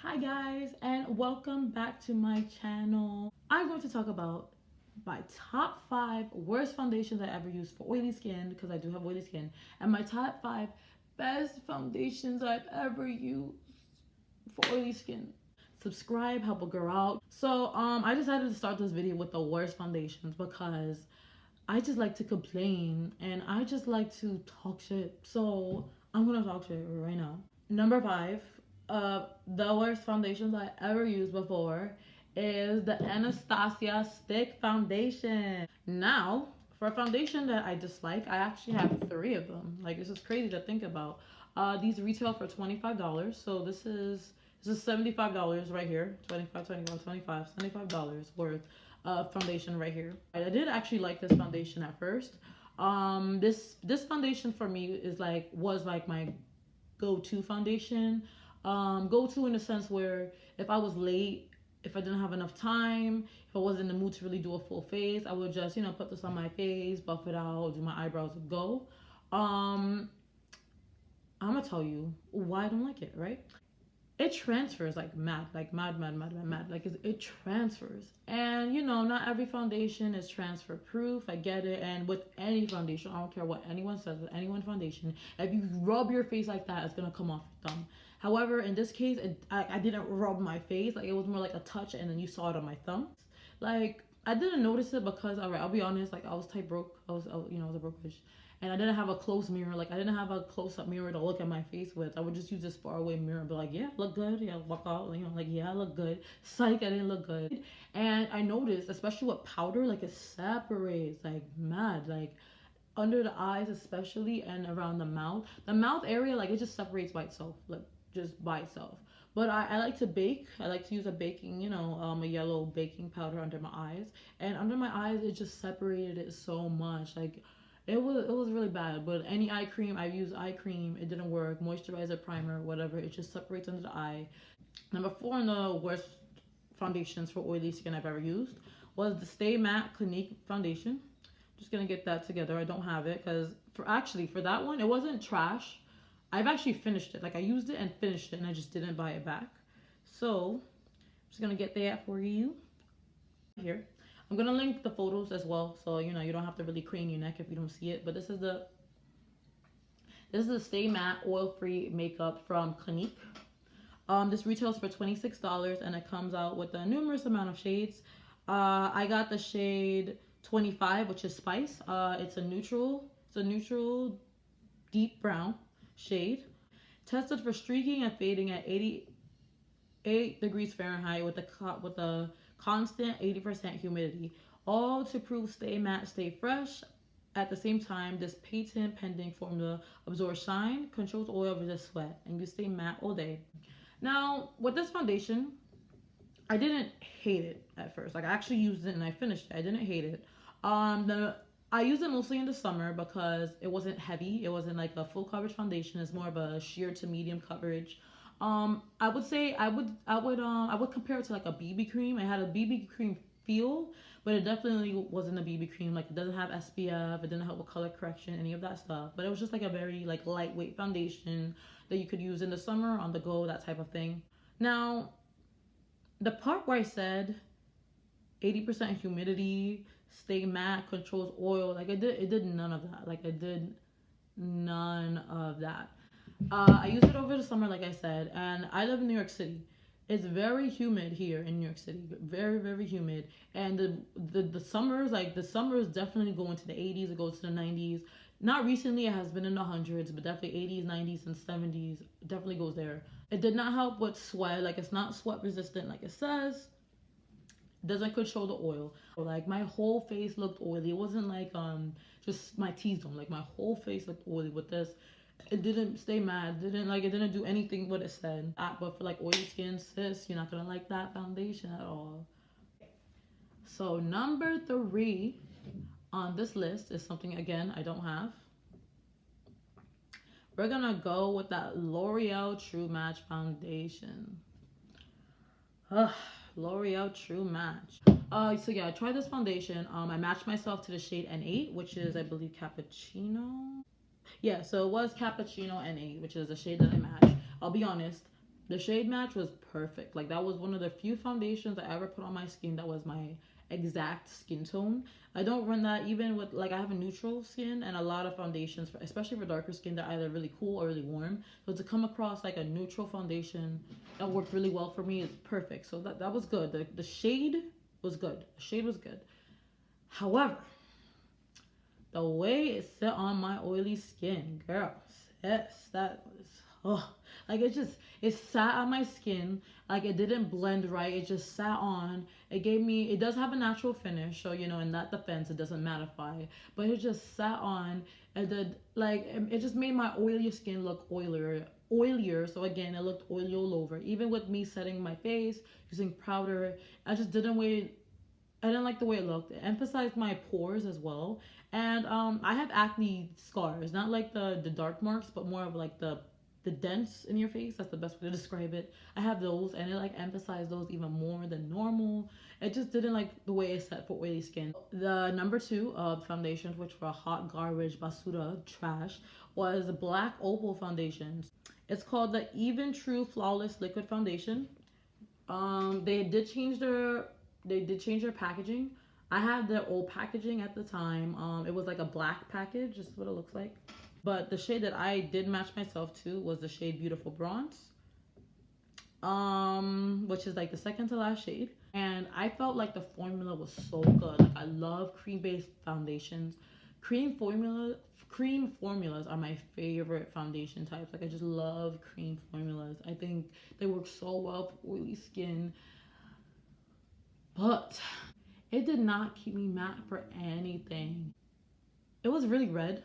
Hi guys, and welcome back to my channel. I'm going to talk about my top 5 worst foundations I ever used for oily skin, because I do have oily skin, and my top 5 best foundations I've ever used for oily skin. Subscribe, help a girl out. So I decided to start this video with the worst foundations because I just like to complain and I just like to talk shit. So I'm gonna talk shit right now. Number 5, the worst foundations I ever used before is the Anastasia Stick Foundation. Now, for a foundation that I dislike, I actually have 3 of them. Like, this is crazy to think about. These retail for $25, so this is $75 right here. 25, 21, 25, $75 worth of foundation right here. I did actually like this foundation at first. This foundation for me was like my go-to foundation. Go-to in the sense where if I was late, if I didn't have enough time, if I wasn't in the mood to really do a full face, I would just, put this on my face, buff it out, do my eyebrows, and go. I'm gonna tell you why I don't like it, right? It transfers like mad. Like it transfers. And not every foundation is transfer proof. I get it. And with any foundation, I don't care what anyone says, with any one foundation, if you rub your face like that, it's gonna come off your thumb. However, in this case, I didn't rub my face. Like, it was more like a touch, and then you saw it on my thumb. Like, I didn't notice it because, all right, I'll be honest, like, I was type broke. I was a broke bitch. And I didn't have a close mirror. Like, I didn't have a close-up mirror to look at my face with. I would just use this far-away mirror and be like, yeah, I look good. Yeah, walk out. Like, yeah, I look good. Psych, I didn't look good. And I noticed, especially with powder, like, it separates, like, mad. Like, under the eyes especially, and around the mouth. The mouth area, like, it just separates by itself. Like, just by itself. But I like to bake. I like to use a baking, a yellow baking powder under my eyes. And under my eyes, it just separated it so much. Like, it was really bad. But any eye cream, I used eye cream, it didn't work. Moisturizer, primer, whatever, it just separates under the eye. Number 4 on the worst foundations for oily skin I've ever used was the Stay Matte Clinique foundation. Just gonna get that together. I don't have it because for that one, it wasn't trash. I've actually finished it. Like, I used it and finished it, and I just didn't buy it back. So I'm just gonna get that for you here. I'm gonna link the photos as well, so you don't have to really crane your neck if you don't see it. But this is the Stay Matte Oil-Free Makeup from Clinique. This retails for $26, and it comes out with a numerous amount of shades. I got the shade 25, which is Spice. It's a neutral deep brown shade. Tested for streaking and fading at 88 degrees Fahrenheit with a constant 80% humidity. All to prove stay matte, stay fresh. At the same time, this patent pending formula absorbs shine, controls oil, resists sweat, and you stay matte all day. Now, with this foundation, I didn't hate it at first. Like, I actually used it and I finished it. I didn't hate it. I used it mostly in the summer because it wasn't heavy. It wasn't like a full coverage foundation. It's more of a sheer to medium coverage. I would say I would compare it to like a BB cream. It had a BB cream feel, but it definitely wasn't a BB cream. Like, it doesn't have SPF. It didn't help with color correction, any of that stuff. But it was just like a very like lightweight foundation that you could use in the summer, on the go, that type of thing. Now, the part where I said 80% humidity, stay matte, controls oil, like, it did none of that. Like, it did none of that. I used it over the summer, like I said, and I live in New York City. It's very humid here in New York City, very, very humid. And the summers, like, the summers definitely go into the 80s, it goes to the 90s. Not recently, it has been in the hundreds, but definitely 80s, 90s, and 70s. Definitely goes there. It did not help with sweat. Like, it's not sweat resistant like it says. Doesn't control the oil. Like, my whole face looked oily. It wasn't like just my T-zone. Like, my whole face looked oily with this. It didn't stay matte. It didn't do anything what it said. But for like oily skin, sis, you're not gonna like that foundation at all. So number 3 on this list is something, again, I don't have. We're gonna go with that L'Oreal True Match foundation. L'Oreal True Match. So yeah, I tried this foundation. I matched myself to the shade N8, which is, I believe, Cappuccino. Yeah, so it was Cappuccino N8, which is the shade that I matched. I'll be honest, The shade match was perfect. Like, that was one of the few foundations I ever put on my skin that was my exact skin tone. I don't run that even with, like, I have a neutral skin, and a lot of foundations, especially for darker skin, they're either really cool or really warm. So to come across like a neutral foundation that worked really well for me is perfect. So that was good. The shade was good. The shade was good. However, the way it set on my oily skin, girl, yes, that was, oh, like, it sat on my skin. Like, it didn't blend right. It just sat on. It does have a natural finish. So, you know, in that defense, it doesn't mattify. But it just sat on. And then, like, it just made my oily skin look oilier. So again, it looked oily all over. Even with me setting my face, using powder, I just didn't wait. I didn't like the way it looked. It emphasized my pores as well. And I have acne scars, not like the dark marks, but more of like the dents in your face. That's the best way to describe it. I have those, and it like emphasized those even more than normal. It just didn't like the way it's set for oily skin. The number 2 foundations, which were hot garbage, basura, trash, was Black Opal foundations. It's called the Even True Flawless Liquid Foundation. They did change their packaging. I had their old packaging at the time. It was like a black package. This is what it looks like. But the shade that I did match myself to was the shade Beautiful Bronze, which is like the second to last shade. And I felt like the formula was so good. Like, I love cream-based foundations. Cream formulas are my favorite foundation types. Like, I just love cream formulas. I think they work so well for oily skin. But it did not keep me matte for anything. It was really red.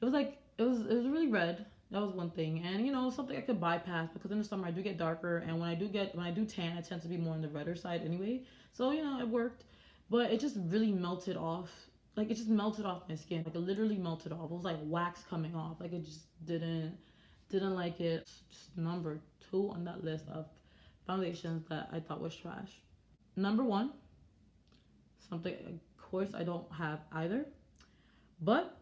It was really red. That was one thing. And, you know, something I could bypass, because in the summer I do get darker, and when I do tan, it tends to be more on the redder side anyway. So, you know, it worked. But it just really melted off. Like, it just melted off my skin. Like, it literally melted off. It was like wax coming off. Like, it just didn't like it. Just number 2 on that list of foundations that I thought was trash. Number 1, something, of course, I don't have either. But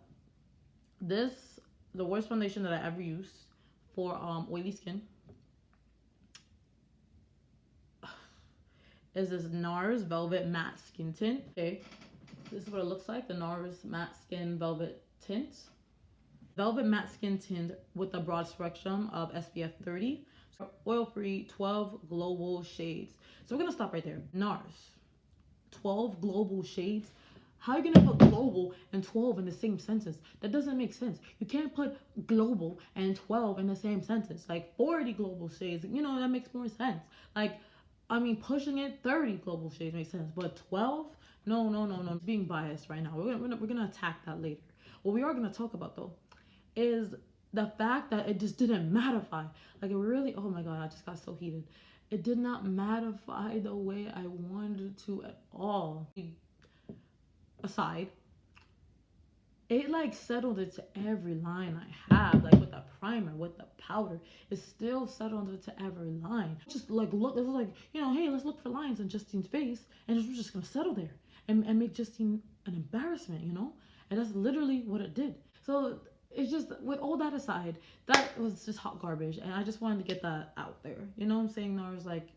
the worst foundation that I ever used for oily skin is this NARS Velvet Matte Skin Tint. Okay, this is what it looks like, the NARS Matte Skin Velvet Tint. Velvet Matte Skin Tint with a broad spectrum of SPF 30. So oil-free, 12 global shades. So we're gonna stop right there. NARS, 12 global shades. How are you gonna put global and 12 in the same sentence? That doesn't make sense. You can't put global and 12 in the same sentence. Like 40 global shades, you know, that makes more sense. Like, I mean, pushing it 30 global shades makes sense, but 12? No. I'm being biased right now. We're gonna attack that later. What we are gonna talk about though is the fact that it just didn't mattify. Like, it really, oh my god, I just got so heated. It did not mattify the way I wanted it to at all. Aside, it like settled into every line I have, like with the primer, with the powder, it still settled into every line. Just like, look, it was like, you know, hey, let's look for lines on Justine's face, and it was just gonna settle there and make Justine an embarrassment, you know. And that's literally what it did. So it's just, with all that aside, that was just hot garbage, and I just wanted to get that out there, you know what I'm saying? Nars, like,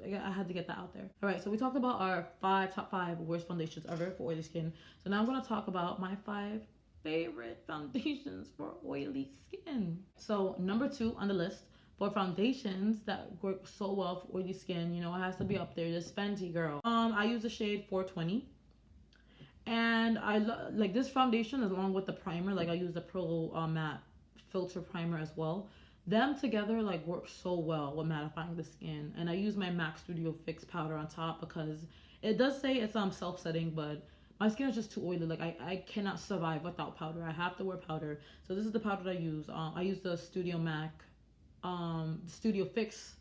I had to get that out there. All right, so we talked about our top five worst foundations ever for oily skin. So now I'm gonna talk about my 5 favorite foundations for oily skin. So number 2 on the list for foundations that work so well for oily skin, you know, it has to be up there. This Fenty girl. I use the shade 420. And I like this foundation along with the primer. Like, I use the Pro Matte Filter Primer as well. Them together like work so well with mattifying the skin. And I use my MAC Studio Fix powder on top because it does say it's self-setting, but my skin is just too oily. Like, I cannot survive without powder. I have to wear powder. So this is the powder that I use. I use the Studio Fix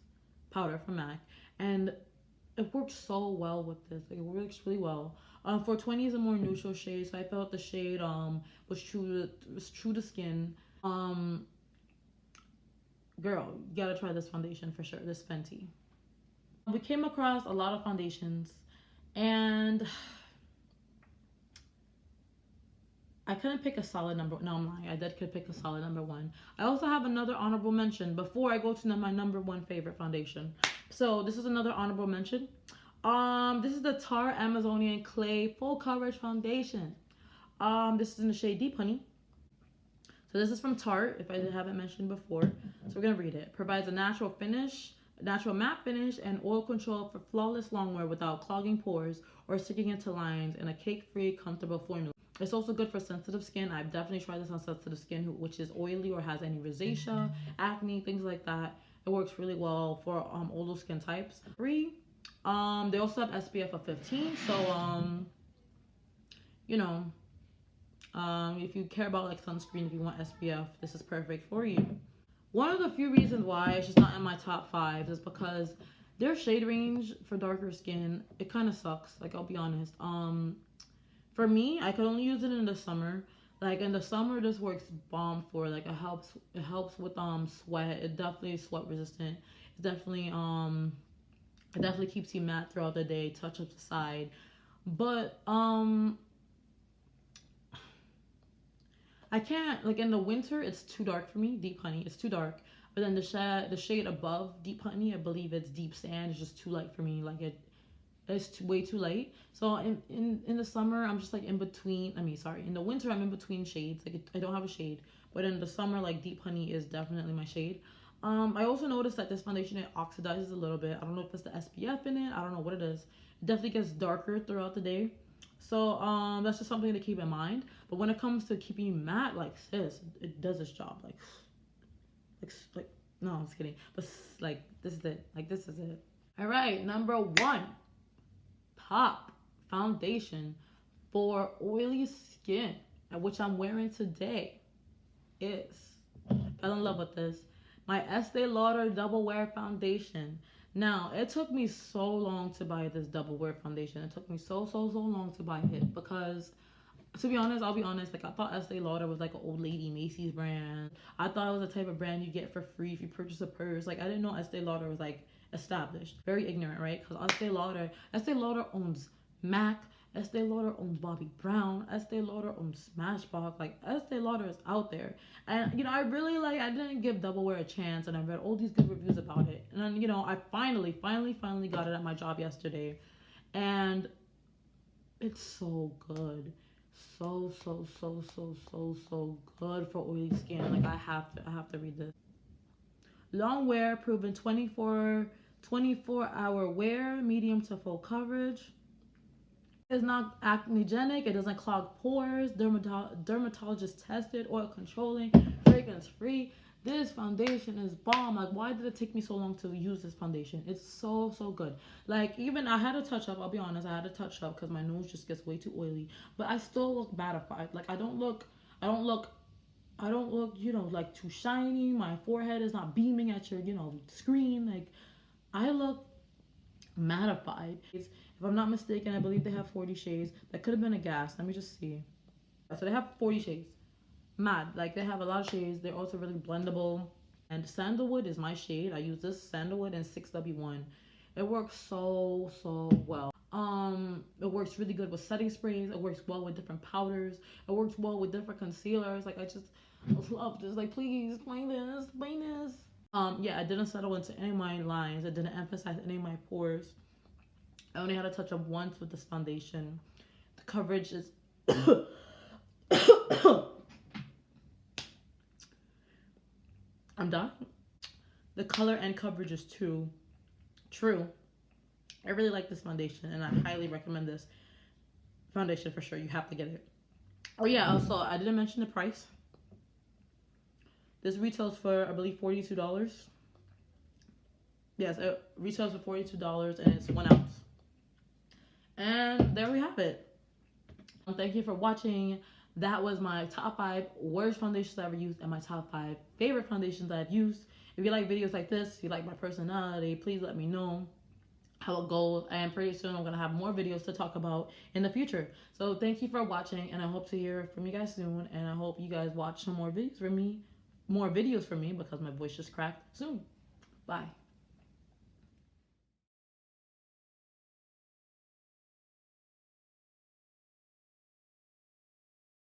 powder from MAC, and it works so well with this. Like, it works really well. 420 is a more neutral shade, so I felt the shade was true to skin. Girl, you gotta try this foundation for sure, this Fenty. We came across a lot of foundations, and I couldn't pick a solid number. No, I'm lying. I could pick a solid number one. I also have another honorable mention before I go to my number one favorite foundation. So this is another honorable mention. This is the Tarte Amazonian Clay Full Coverage Foundation. This is in the shade Deep Honey. So this is from Tarte, if I haven't mentioned before. So we're gonna read it. Provides a natural matte finish, and oil control for flawless longwear without clogging pores or sticking into lines, in a cake-free, comfortable formula. It's also good for sensitive skin. I've definitely tried this on sensitive skin, which is oily or has any rosacea, acne, things like that. It works really well for all those skin types. They also have SPF of 15, so you know, if you care about like sunscreen, if you want SPF, this is perfect for you. One of the few reasons why it's just not in my top 5 is because their shade range for darker skin, it kind of sucks. Like, I'll be honest. For me, I could only use it in the summer. Like, in the summer, this works bomb for, like, it helps with sweat. It definitely is sweat resistant. It definitely keeps you matte throughout the day, touch up the side. But I can't, like, in the winter, it's too dark for me. Deep Honey, it's too dark. But then the shade above Deep Honey, I believe it's Deep Sand, it's just too light for me. Like, it's way too light. So in the summer, I'm just like in between. In the winter, I'm in between shades. Like, I don't have a shade. But in the summer, like, Deep Honey is definitely my shade. I also noticed that this foundation, it oxidizes a little bit. I don't know if it's the SPF in it. I don't know what it is. It definitely gets darker throughout the day. So that's just something to keep in mind. But when it comes to keeping you matte, like, sis, it does its job. Like no, I'm just kidding. But like, this is it. Like, this is it. All right, number 1 top foundation for oily skin, which I'm wearing today, is, fell in love with this, my Estee Lauder Double Wear Foundation. Now, it took me so long to buy this Double Wear Foundation. It took me so long to buy it because, to be honest, I'll be honest, like, I thought Estee Lauder was like an old lady Macy's brand. I thought it was the type of brand you get for free if you purchase a purse. Like, I didn't know Estee Lauder was like established. Very ignorant, right? Because Estee Lauder owns MAC. Estee Lauder owns Bobbi Brown. Estee Lauder owns Smashbox. Like, Estee Lauder is out there. And, you know, I didn't give Double Wear a chance, and I read all these good reviews about it. And then, you know, I finally got it at my job yesterday. And it's so good. So good for oily skin. Like, I have to read this. Long wear, proven 24-hour wear, medium to full coverage. It's not acnegenic. It doesn't clog pores. Dermatologist tested, oil controlling, fragrance free. This foundation is bomb. Like, why did it take me so long to use this foundation? It's so good. Like, even I had to touch up. I'll be honest, I had to touch up because my nose just gets way too oily. But I still look mattified. Like, I don't look, you know, like, too shiny. My forehead is not beaming at your, you know, screen. Like, I look mattified. If I'm not mistaken, I believe they have 40 shades. That could have been a gas. Let me just see. So they have 40 shades. Mad. Like, they have a lot of shades. They're also really blendable. And sandalwood is my shade. I use this sandalwood in 6W1. It works so well. It works really good with setting sprays. It works well with different powders. It works well with different concealers. Like, I just love this. Like, please, explain this. Yeah, it didn't settle into any of my lines. It didn't emphasize any of my pores. I only had to touch up once with this foundation. The coverage is I'm done. The color and coverage is too true. I really like this foundation, and I highly recommend this foundation for sure. You have to get it. Oh yeah, also, I didn't mention the price. This retails for, I believe, $42. Yes, it retails for $42, and it's 1 ounce. And there we have it. Thank you for watching. That was my top 5 worst foundations I ever used and my top 5 favorite foundations I've used. If you like videos like this, if you like my personality, please let me know how it goes. And pretty soon I'm going to have more videos to talk about in the future. So thank you for watching, and I hope to hear from you guys soon. And I hope you guys watch some more videos from me, because my voice just cracked soon. Bye.